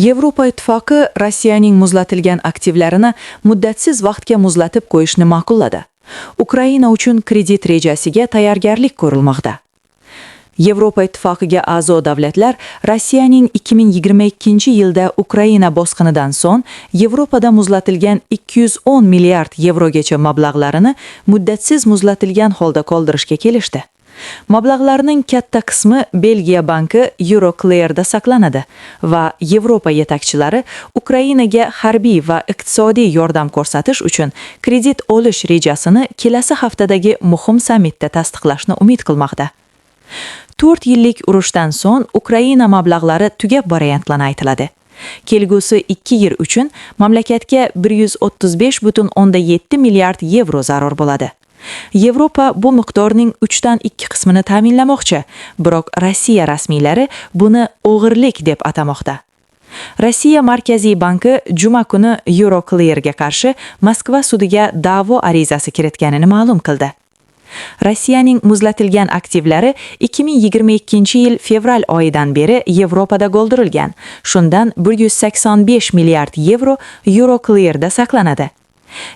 Yevropa Ittifoqi Rossiyaning muzlatilgan aktivlarini muddatsiz vaqtga muzlatib qo'yishni ma'qulladi. Ukraina uchun kredit rejasiga tayyorgarlik ko'rilmoqda. Yevropa Ittifoqiga a'zo davlatlar Rossiyaning 2022-yilda Ukraina bosqinidan so'ng Yevropada muzlatilgan 210 milliard yevrogacha mablag'larini muddatsiz muzlatilgan holda qoldirishga kelishdi. Mablag'larning katta qismi Belgiya banki Euroclear'da saqlanadi va Yevropa yetakchilari Ukrainaga harbiy va iqtisodiy yordam ko'rsatish uchun kredit olish rejasini kelasi haftadagi muhim sammitda tasdiqlashni umid qilmoqda. 4 yillik urushdan so'ng Ukraina mablag'lari tugab borayotgani aytiladi. Kelgusi 2 yil uchun mamlakatga 135,7 milliard yevro zarur bo'ladi. Yevropa bu miqdorning 3dan 2 qismini ta'minlamoqchi, biroq Rossiya rasmiylari buni o'g'irlik deb atamoqda. Rossiya Markaziy banki juma kuni Euroclear'ga qarshi Moskva sudiga da'vo arizasi kiritganini ma'lum qildi. Rossiyaning muzlatilgan aktivlari 2022-yil fevral oyidan beri Yevropada qoldirilgan. Shundan 185 milliard yevro Euroclear'da saqlanadi.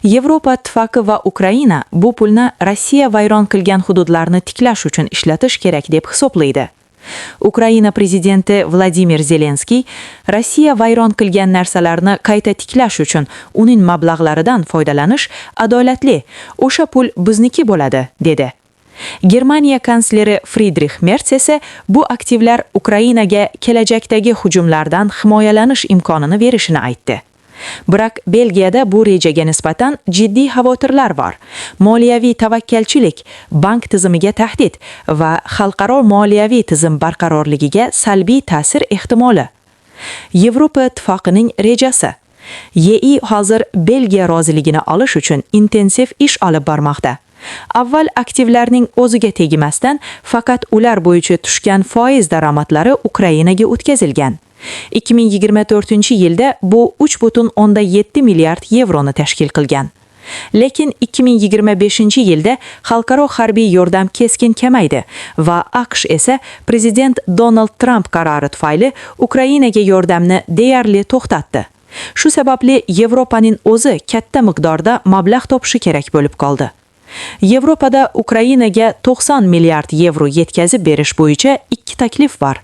Yevropa Ittifoqi va Ukraina bu pulni Rossiya vayron qilgan hududlarni tiklash uchun ishlatish kerak deb hisoblaydi. Ukraina prezidenti Vladimir Zelenskiy Rossiya vayron qilgan narsalarni qayta tiklash uchun uning mablag'laridan foydalanish adolatli, o'sha pul bizniki bo'ladi, dedi. Germaniya kansleri Friedrich Merz esa bu aktivlar Ukrainaga kelajakdagi hujumlardan himoyalanish imkonini berishini aytdi. Biroq Belgiyada bu rejaga nisbatan jiddiy xavotirlar bor. Moliyaviy tavakkalchilik, bank tizimiga tahdid va xalqaro moliyaviy tizim barqarorligiga salbiy ta'sir ehtimoli. Yevropa Ittifoqining rejasi. YEI hozir Belgiya roziligini olish uchun intensiv ish olib bormoqda. Avval aktivlarning o'ziga tegmasdan faqat ular bo'yicha tushgan foiz daromadlari Ukrainaga o'tkazilgan. 2024-yilda bu 3,7 milliard yevroni tashkil qilgan. Lekin 2025-yilda xalqaro harbiy yordam keskin kamaydi va AQSh esa prezident Donald Trump qarori tufayli Ukrainaga yordamni deyarli to'xtatdi. Shu sababli Yevropaning o'zi katta miqdorda mablag' topishi kerak bo'lib qoldi. Yevropada Ukrainaga 90 milliard yevro yetkazib berish bo'yicha 2 taklif bor.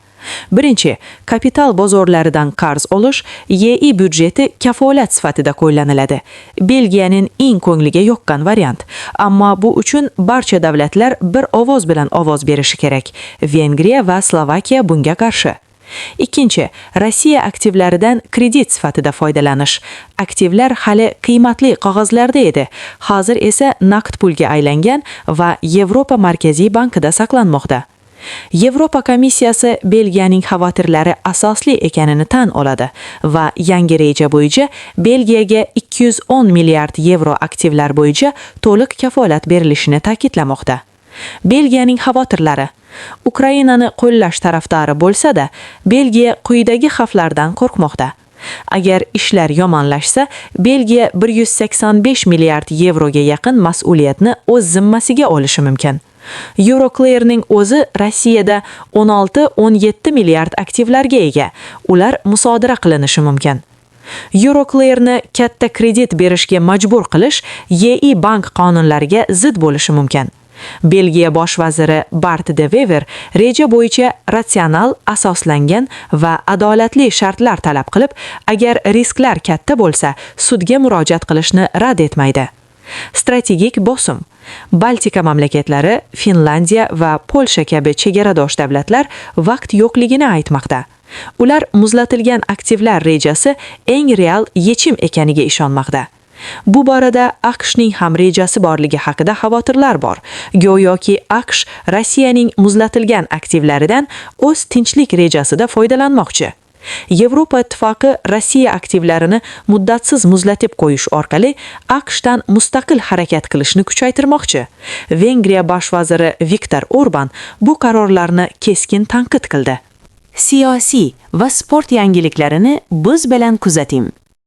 Birinchi, kapital bozorlaridan qarz olish YEI byudjeti kafolat sifatida qo'llaniladi. Belgiyaning eng ko'ngliga yoqqan variant. Ammo bu uchun barcha davlatlar bir ovoz bilan ovoz berishi kerak. Vengriya va Slovakiya bunga qarshi. Ikkinchi, Rossiya aktivlaridan kredit sifatida foydalanish. Aktivlar hali qiymatli qog'ozlarda edi. Hozir esa naqd pulga aylangan va Yevropa Markaziy bankida saqlanmoqda. Yevropa komissiyasi Belgiyaning xavotirlari asosli ekanini tan oladi va yangi reja bo'yicha Belgiyaga 210 milliard yevro aktivlar bo'yicha to'liq kafolat berilishini ta'kidlamoqda. Belgiyaning xavotirlari. Ukrainani qo'llash tarafdori bo'lsa-da, Belgiya quyidagi xavflardan qo'rqmoqda. Agar ishlar yomonlashsa, Belgiya 185 milliard yevroga yaqin mas'uliyatni o'z zimmasiga olishi mumkin. Euroclear'ning o'zi Rossiyada 16-17 milliard aktivlarga ega. Ular musodara qilinishi mumkin. Euroclear'ni katta kredit berishga majbur qilish YEI bank qonunlariga zid bo'lishi mumkin. Belgiya bosh vaziri Bart de Wever reja bo'yicha ratsional, asoslangan va adolatli shartlar talab qilib, agar risklar katta bo'lsa, sudga murojaat qilishni rad etmaydi. Strategik bosim. Baltika mamlakatlari, Finlandiya va Polsha kabi chegaradosh davlatlar vaqt yo'qligini aytmoqda. Ular muzlatilgan aktivlar rejasi eng real yechim ekaniga ishonmoqda. Bu borada AQShning ham rejasi borligi haqida xavotirlar bor. Go'yoki AQSh Rossiyaning muzlatilgan aktivlaridan o'z tinchlik rejasida foydalanmoqchi. Yevropa Ittifoqi Rossiya aktivlarini muddatsiz muzlatib qo'yish orqali AQShdan mustaqil harakat qilishni kuchaytirmoqchi. Vengriya bosh vaziri Viktor Orban bu qarorlarni keskin tanqid qildi. Siyosiy va sport yangiliklarini biz bilan kuzating.